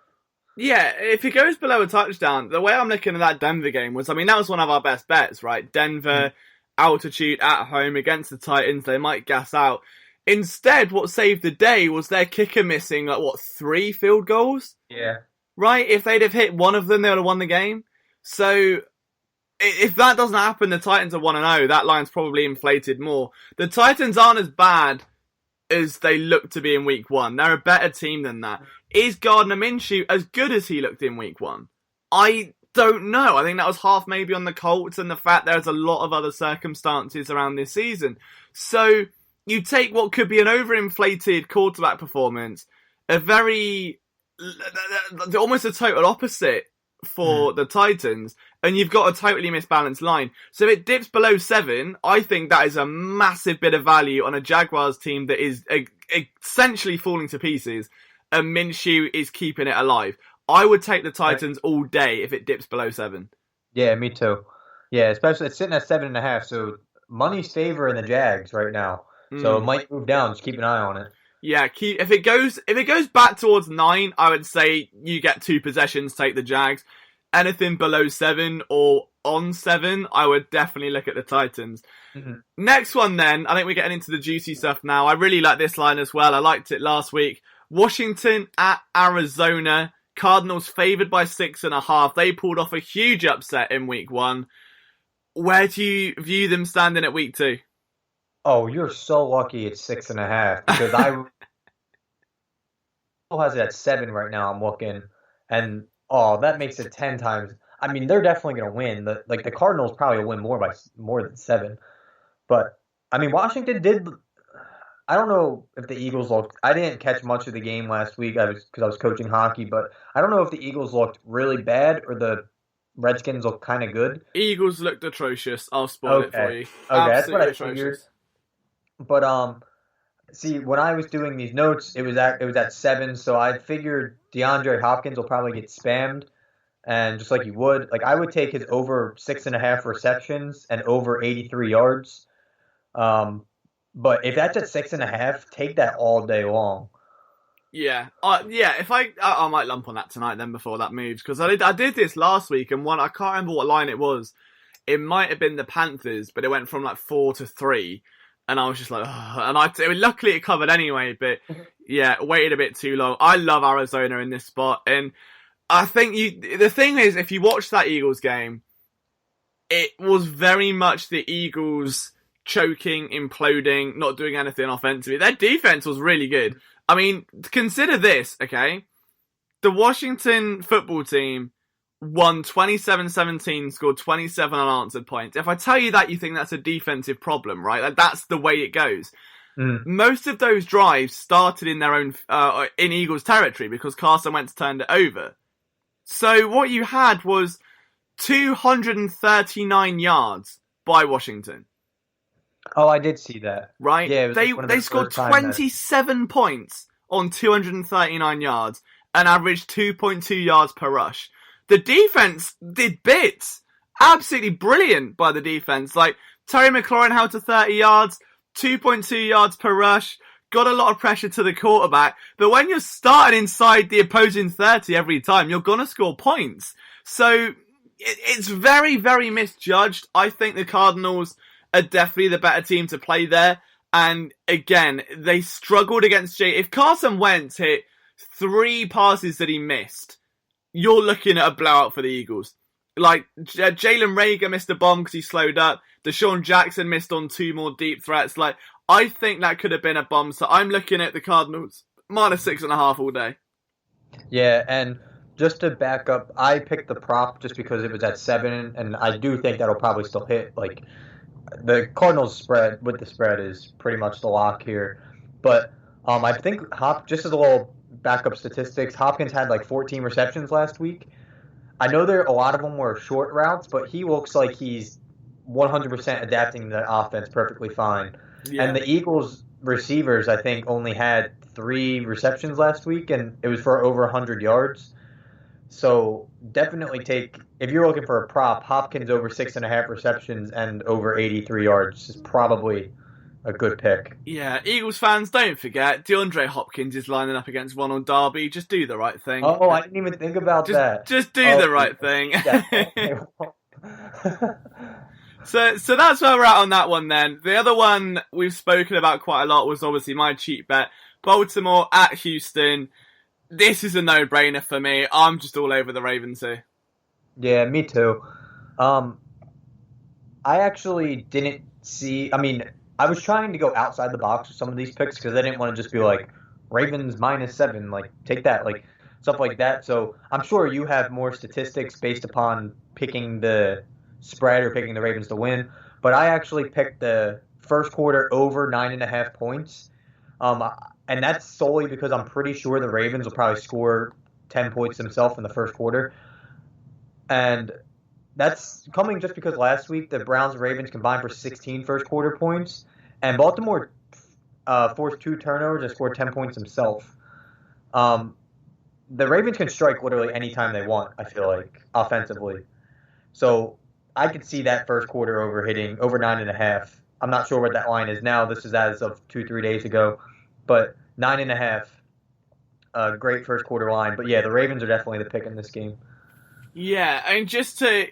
Yeah, if it goes below a touchdown, the way I'm looking at that Denver game was, that was one of our best bets, right? Denver, altitude at home against the Titans. They might gas out. Instead, what saved the day was their kicker missing, 3 field goals? Yeah. Right? If they'd have hit one of them, they would have won the game. So, if that doesn't happen, the Titans are 1-0. That line's probably inflated more. The Titans aren't as bad as they look to be in week 1. They're a better team than that. Is Gardner Minshew as good as he looked in week 1? I don't know. I think that was half maybe on the Colts and the fact there's a lot of other circumstances around this season. So, you take what could be an overinflated quarterback performance, almost a total opposite for the Titans, and you've got a totally misbalanced line. So if it dips below 7, I think that is a massive bit of value on a Jaguars team that is essentially falling to pieces, and Minshew is keeping it alive. I would take the Titans all day if it dips below 7. Yeah, me too. Yeah, especially it's sitting at 7.5, so money's favoring the Jags right now. So it might move down. Just keep an eye on it. Yeah, if it goes back towards 9, I would say you get 2 possessions, take the Jags. Anything below 7 or on 7, I would definitely look at the Titans. Mm-hmm. Next one then, I think we're getting into the juicy stuff now. I really like this line as well. I liked it last week. Washington at Arizona. Cardinals favored by 6.5. They pulled off a huge upset in week 1. Where do you view them standing at week 2? Oh, you're so lucky it's 6.5 because I has it at 7 right now. I'm looking, and that makes it 10 times. I mean, they're definitely going to win. The Cardinals probably will win more than 7, but I mean, Washington did. I don't know if the Eagles looked. I didn't catch much of the game last week. Because I was coaching hockey, but I don't know if the Eagles looked really bad or the Redskins looked kind of good. Eagles looked atrocious. I'll spoil it for you. Okay, Absolutely that's what I atrocious. figured. But see, when I was doing these notes, it was at 7, so I figured DeAndre Hopkins will probably get spammed, and just like you would, like I would take his over 6.5 receptions and over 83 yards. But if that's at 6.5, take that all day long. Yeah, if I might lump on that tonight then before that moves, because I did this last week and I can't remember what line it was. It might have been the Panthers, but it went from like 4 to 3. And I was just like, ugh. And luckily it covered anyway, but yeah, waited a bit too long. I love Arizona in this spot. And I think the thing is, if you watch that Eagles game, it was very much the Eagles choking, imploding, not doing anything offensively. Their defense was really good. I mean, consider this, okay? The Washington football team won 27-17, scored 27 unanswered points. If I tell you that, you think that's a defensive problem, right? Like, that's the way it goes. Most of those drives started in their own in Eagles territory because Carson Wentz turned it over. So what you had was 239 yards by Washington. Oh, I did see that. Right? Yeah, they scored 27 points on 239 yards and averaged 2.2 yards per rush. The defense did bits. Absolutely brilliant by the defense. Like, Terry McLaurin held to 30 yards, 2.2 yards per rush, got a lot of pressure to the quarterback. But when you're starting inside the opposing 30 every time, you're going to score points. So it's very, very misjudged. I think the Cardinals are definitely the better team to play there. And again, they struggled against If Carson Wentz hit 3 passes that he missed, you're looking at a blowout for the Eagles. Like, Jalen Reagor missed a bomb because he slowed up. Deshaun Jackson missed on 2 more deep threats. Like, I think that could have been a bomb. So I'm looking at the Cardinals minus 6.5 all day. Yeah, and just to back up, I picked the prop just because it was at 7, and I do think that'll probably still hit. Like, the Cardinals spread with the spread is pretty much the lock here. But I think just as a little backup statistics, Hopkins had like 14 receptions last week. I know a lot of them were short routes, but he looks like he's 100% adapting the offense perfectly fine. Yeah. And the Eagles receivers, I think, only had 3 receptions last week, and it was for over 100 yards. So definitely if you're looking for a prop, Hopkins over 6.5 receptions and over 83 yards is probably a good pick. Yeah, Eagles fans, don't forget, DeAndre Hopkins is lining up against Ronald Darby. Just do the right thing. Oh, I didn't even think about that. Just do the right thing. So that's where we're at on that one then. The other one we've spoken about quite a lot was obviously my cheap bet. Baltimore at Houston. This is a no-brainer for me. I'm just all over the Ravens here. Yeah, me too. I actually didn't see... I mean, I was trying to go outside the box with some of these picks because I didn't want to just be like, Ravens minus 7, like, take that, like, stuff like that. So I'm sure you have more statistics based upon picking the spread or picking the Ravens to win. But I actually picked the first quarter over 9.5 points. And that's solely because I'm pretty sure the Ravens will probably score 10 points themselves in the first quarter. And that's coming just because last week the Browns and Ravens combined for 16 first quarter points. And Baltimore forced 2 turnovers and scored 10 points himself. The Ravens can strike literally anytime they want, I feel like, offensively. So I could see that first quarter over hitting over 9.5. I'm not sure what that line is now. This is as of 2-3 days ago. But 9.5, great first quarter line. But yeah, the Ravens are definitely the pick in this game. Yeah, and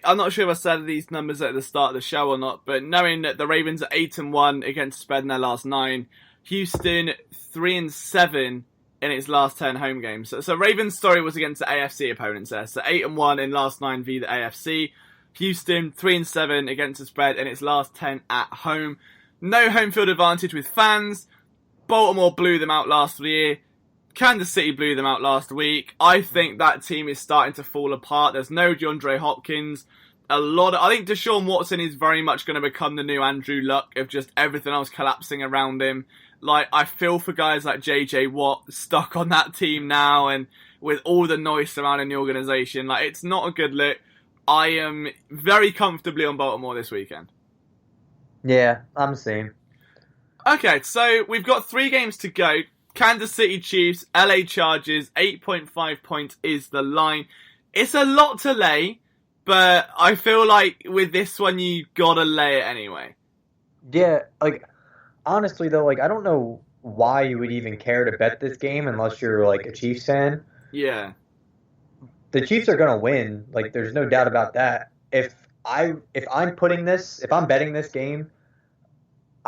I'm not sure if I said these numbers at the start of the show or not, but knowing that the Ravens are 8-1 against the spread in their last 9, Houston 3-7 in its last 10 home games. So Ravens' story was against the AFC opponents there. So 8-1 in last 9 via the AFC. Houston 3-7 against the spread in its last 10 at home. No home field advantage with fans. Baltimore blew them out last year. Kansas City blew them out last week. I think that team is starting to fall apart. There's no DeAndre Hopkins. I think Deshaun Watson is very much going to become the new Andrew Luck of just everything else collapsing around him. Like, I feel for guys like JJ Watt stuck on that team now, and with all the noise surrounding the organization, like, it's not a good look. I am very comfortably on Baltimore this weekend. Yeah, I'm the same. Okay, so we've got 3 games to go. Kansas City Chiefs, LA Chargers, 8.5 points is the line. It's a lot to lay, but I feel like with this one, you gotta lay it anyway. Yeah, like, honestly though, like, I don't know why you would even care to bet this game unless you're, like, a Chiefs fan. Yeah. The Chiefs are gonna win, like, there's no doubt about that. If I'm betting this game,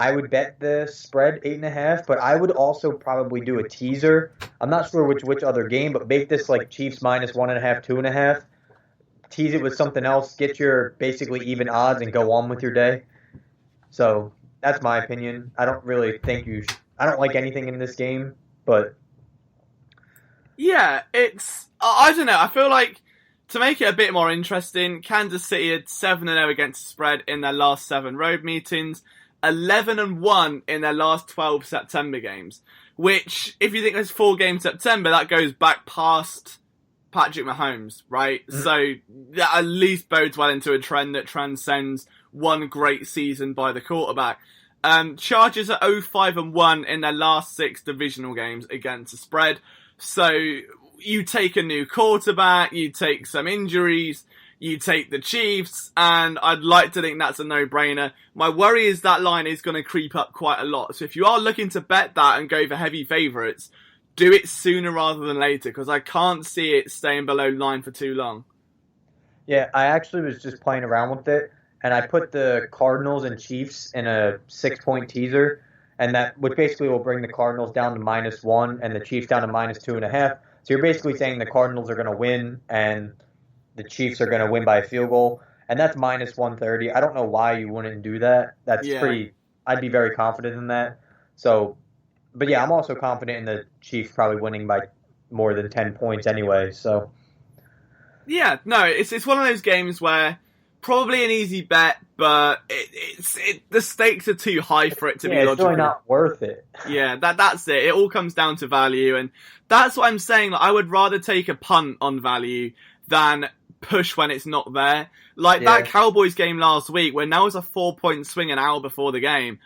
I would bet the spread 8.5, but I would also probably do a teaser. I'm not sure which other game, but make this like Chiefs minus 1.5, 2.5. Tease it with something else. Get your basically even odds and go on with your day. So that's my opinion. I don't really think I don't like anything in this game, but yeah, I don't know. I feel like to make it a bit more interesting, Kansas City had 7-0 against the spread in their last 7 road meetings. 11-1 in their last 12 September games, which, if you think there's 4 games September, that goes back past Patrick Mahomes, right? Mm-hmm. So that at least bodes well into a trend that transcends one great season by the quarterback. Chargers are 0-5-1 in their last 6 divisional games against the spread. So you take a new quarterback, you take some injuries, you take the Chiefs, and I'd like to think that's a no-brainer. My worry is that line is going to creep up quite a lot. So if you are looking to bet that and go for heavy favourites, do it sooner rather than later, because I can't see it staying below 9 for too long. Yeah, I actually was just playing around with it, and I put the Cardinals and Chiefs in a 6-point teaser, and which basically will bring the Cardinals down to -1 and the Chiefs down to -2.5. So you're basically saying the Cardinals are going to win, and the Chiefs are going to win by a field goal, and that's -130. I don't know why you wouldn't do that. I'd be very confident in that. So, but yeah, I'm also confident in the Chiefs probably winning by more than 10 points anyway, so. Yeah, no, it's one of those games where probably an easy bet, but the stakes are too high for it to be logical. It's really not worth it. Yeah, that's it. It all comes down to value, and that's what I'm saying. Like, I would rather take a punt on value than push when it's not there. Like that Cowboys game last week, when there was a 4-point swing an hour before the game,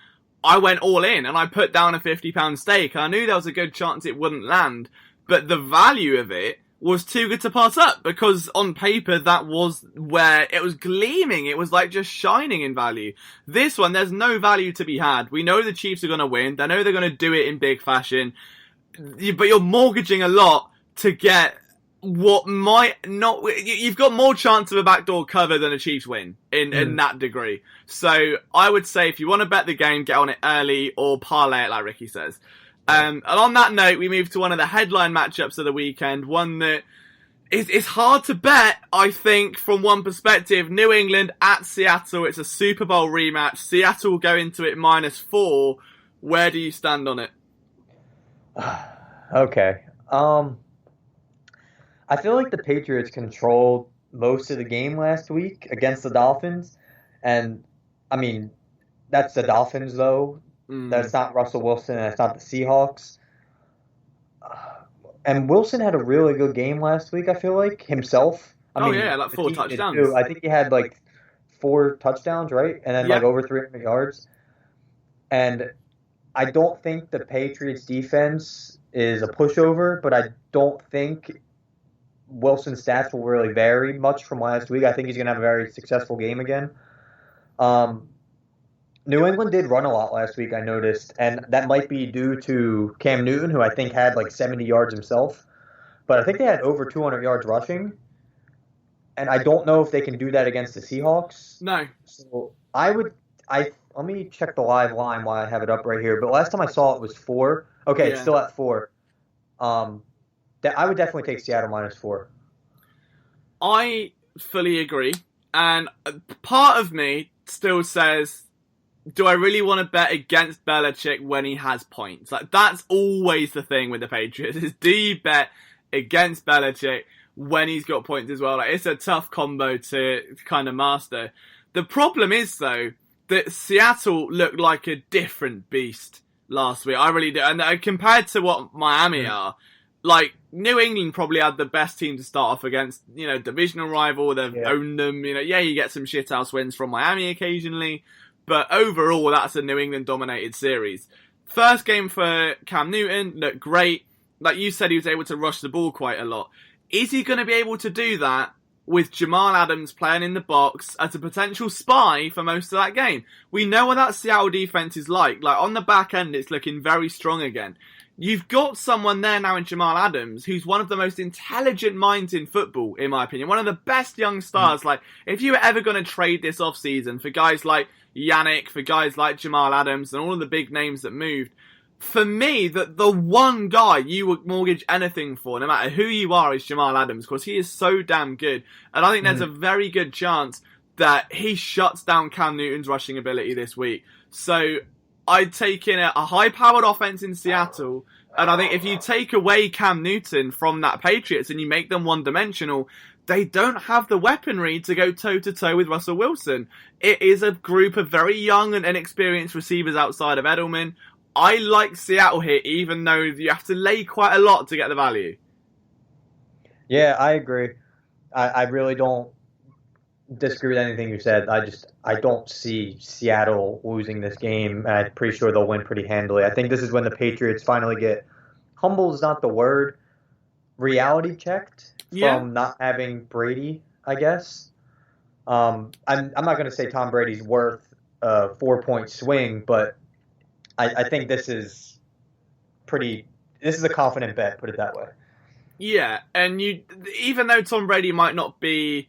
I went all in and I put down a £50 stake. I knew there was a good chance it wouldn't land, but the value of it was too good to pass up, because on paper that was where it was gleaming. It was like just shining in value. This one, there's no value to be had. We know the Chiefs are going to win. They know they're going to do it in big fashion, but you're mortgaging a lot to get what might not. You've got more chance of a backdoor cover than a Chiefs win in that degree. So I would say if you want to bet the game, get on it early or parlay it like Ricky says. And on that note, we move to one of the headline matchups of the weekend, one that is hard to bet, I think, from one perspective. New England at Seattle. It's a Super Bowl rematch. Seattle will go into it -4. Where do you stand on it? Okay. I feel like the Patriots controlled most of the game last week against the Dolphins. And, I mean, that's the Dolphins, though. That's not Russell Wilson, and that's not the Seahawks. And Wilson had a really good game last week, I feel like, himself. I mean, like 4 touchdowns. I think he had, like, 4 touchdowns, right? And then, like, over 300 yards. And I don't think the Patriots' defense is a pushover, but I don't think Wilson's stats will really vary much from last week. I think he's going to have a very successful game again. New England did run a lot last week, I noticed, and that might be due to Cam Newton, who I think had like 70 yards himself. But I think they had over 200 yards rushing. and I don't know if they can do that against the Seahawks. No. So let me check the live line while I have it up right here. But last time I saw it was 4. Okay, it's Yeah. still at 4. I would definitely take Seattle -4. I fully agree. And part of me still says, do I really want to bet against Belichick when he has points? Like, that's always the thing with the Patriots, is do you bet against Belichick when he's got points as well? Like, it's a tough combo to kind of master. The problem is, though, that Seattle looked like a different beast last week. I really do. And compared to what Miami are, like, New England probably had the best team to start off against, divisional rival. They've owned them. You get some shithouse wins from Miami occasionally. But overall, that's a New England dominated series. First game for Cam Newton looked great. Like you said, he was able to rush the ball quite a lot. Is he going to be able to do that with Jamal Adams playing in the box as a potential spy for most of that game? We know what that Seattle defense is like. Like, on the back end, it's looking very strong again. You've got someone there now in Jamal Adams who's one of the most intelligent minds in football, in my opinion. One of the best young stars. Like, if you were ever going to trade this offseason for guys like Yannick, for guys like Jamal Adams, and all of the big names that moved, for me, the one guy you would mortgage anything for, no matter who you are, is Jamal Adams, because he is so damn good. And I think there's a very good chance that he shuts down Cam Newton's rushing ability this week. So I'd take in a high-powered offense in Seattle, and I think if you take away Cam Newton from that Patriots and you make them one-dimensional, they don't have the weaponry to go toe-to-toe with Russell Wilson. It is a group of very young and inexperienced receivers outside of Edelman. I like Seattle here, even though you have to lay quite a lot to get the value. Yeah, I agree. I really don't disagree with anything you said. I don't see Seattle losing this game, and I'm pretty sure they'll win pretty handily. I think this is when the Patriots finally get, humble is not the word, reality checked from not having Brady, I guess. I'm not going to say Tom Brady's worth a 4-point swing, but I think this is a confident bet, put it that way. Yeah, and even though Tom Brady might not be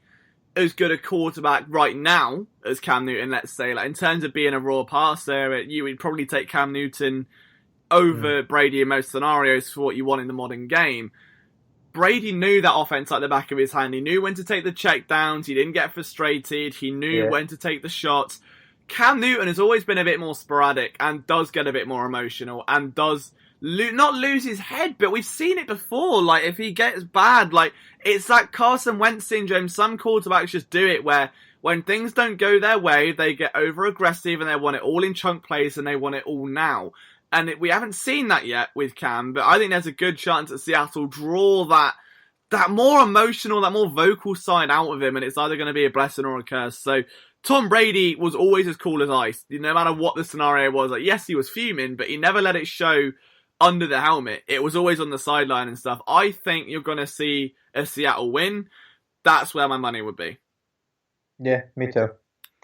as good a quarterback right now as Cam Newton, let's say, like in terms of being a raw passer, you would probably take Cam Newton over Brady in most scenarios for what you want in the modern game. Brady knew that offense like the back of his hand. He knew when to take the check downs. He didn't get frustrated. He knew when to take the shots. Cam Newton has always been a bit more sporadic and does get a bit more emotional and does not lose his head, but we've seen it before. Like, if he gets bad, like, it's that Carson Wentz syndrome. Some quarterbacks just do it where when things don't go their way, they get over-aggressive and they want it all in chunk plays and they want it all now. And we haven't seen that yet with Cam, but I think there's a good chance that Seattle draw that more emotional, that more vocal side out of him, and it's either going to be a blessing or a curse. So Tom Brady was always as cool as ice, no matter what the scenario was. Like, yes, he was fuming, but he never let it show under the helmet. It was always on the sideline and stuff. I think you're going to see a Seattle win. That's where my money would be. Yeah, me too.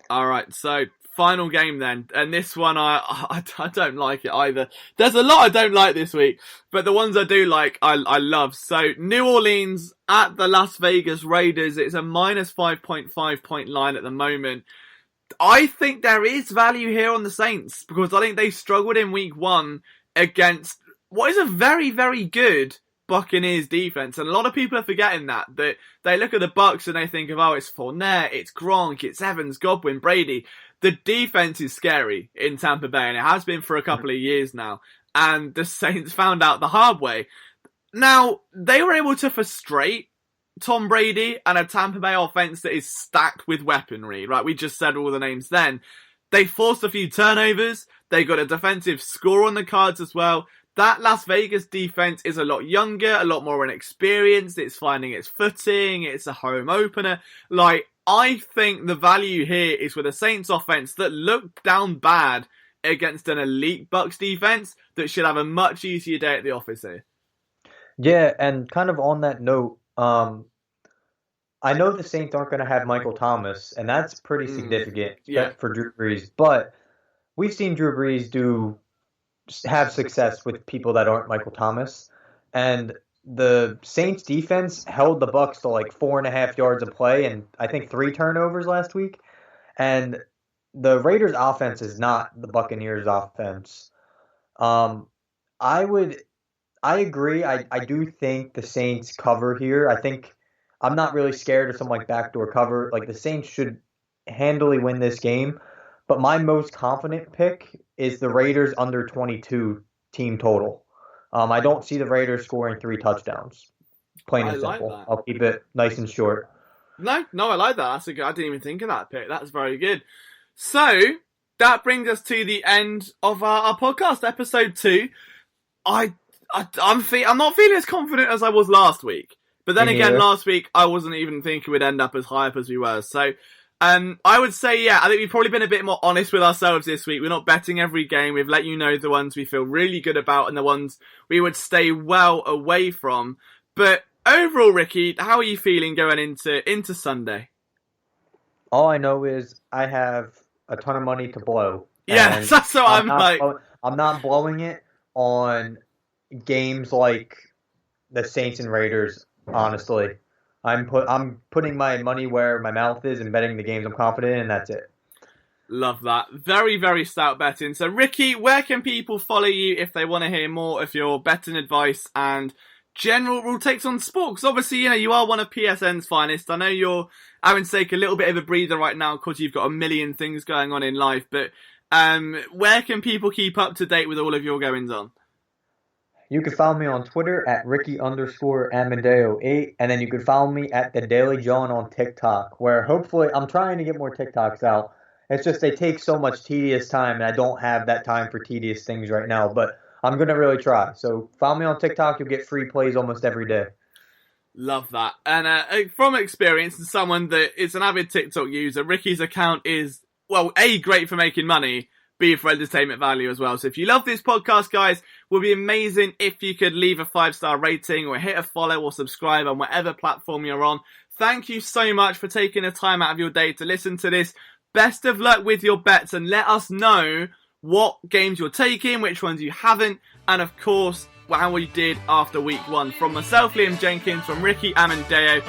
All right, so final game then. And this one, I don't like it either. There's a lot I don't like this week, but the ones I do like, I love. So New Orleans at the Las Vegas Raiders. It's a minus 5.5 point line at the moment. I think there is value here on the Saints because I think they struggled in week 1 against what is a very, very good Buccaneers defense. And a lot of people are forgetting that they look at the Bucs and they think of, oh, it's Fournette, it's Gronk, it's Evans, Godwin, Brady. The defense is scary in Tampa Bay, and it has been for a couple of years now. And the Saints found out the hard way. Now, they were able to frustrate Tom Brady and a Tampa Bay offense that is stacked with weaponry, right? We just said all the names then. They forced a few turnovers. They got a defensive score on the cards as well. That Las Vegas defense is a lot younger, a lot more inexperienced. It's finding its footing. It's a home opener. Like, I think the value here is with a Saints offense that looked down bad against an elite Bucs defense that should have a much easier day at the office here. Yeah, and kind of on that note, I know the Saints aren't going to have Michael Thomas, and that's pretty significant for Drew Brees. But we've seen Drew Brees have success with people that aren't Michael Thomas. And the Saints defense held the Bucs to like 4.5 yards of play and I think 3 turnovers last week. And the Raiders offense is not the Buccaneers offense. I agree. I do think the Saints cover here. I think I'm not really scared of some like backdoor cover. Like the Saints should handily win this game. But my most confident pick is the Raiders under 22 team total. I don't see the Raiders scoring 3 touchdowns. Plain and simple. Like I'll keep it nice and short. No, I like that. That's a good. I didn't even think of that pick. That's very good. So that brings us to the end of our podcast, episode 2. I'm not feeling as confident as I was last week. But then again, last week I wasn't even thinking we'd end up as high up as we were. So I would say, yeah, I think we've probably been a bit more honest with ourselves this week. We're not betting every game. We've let you know the ones we feel really good about and the ones we would stay well away from. But overall, Ricky, how are you feeling going into Sunday? All I know is I have a ton of money to blow. Yeah, that's what I'm like. I'm not blowing it on games like the Saints and Raiders, honestly. I'm putting my money where my mouth is and betting the games I'm confident in, and that's it. Love that. Very, very stout betting. So, Ricky, where can people follow you if they want to hear more of your betting advice and general rule takes on sport? Because obviously, you are one of PSN's finest. I know you're having to take a little bit of a breather right now because you've got a million things going on in life. But where can people keep up to date with all of your goings on? You can follow me on Twitter at Ricky_Amadeo8, and then you can follow me at The Daily John on TikTok, where hopefully I'm trying to get more TikToks out. It's just they take so much tedious time, and I don't have that time for tedious things right now, but I'm going to really try. So follow me on TikTok. You'll get free plays almost every day. Love that. And from experience, and someone that is an avid TikTok user, Ricky's account is, well, A, great for making money, B, for entertainment value as well. So if you love this podcast, guys, it would be amazing if you could leave a 5-star rating or hit a follow or subscribe on whatever platform you're on. Thank you so much for taking the time out of your day to listen to this. Best of luck with your bets and let us know what games you're taking, which ones you haven't, and of course, how you did after week 1. From myself, Liam Jenkins, from Ricky Amandeo,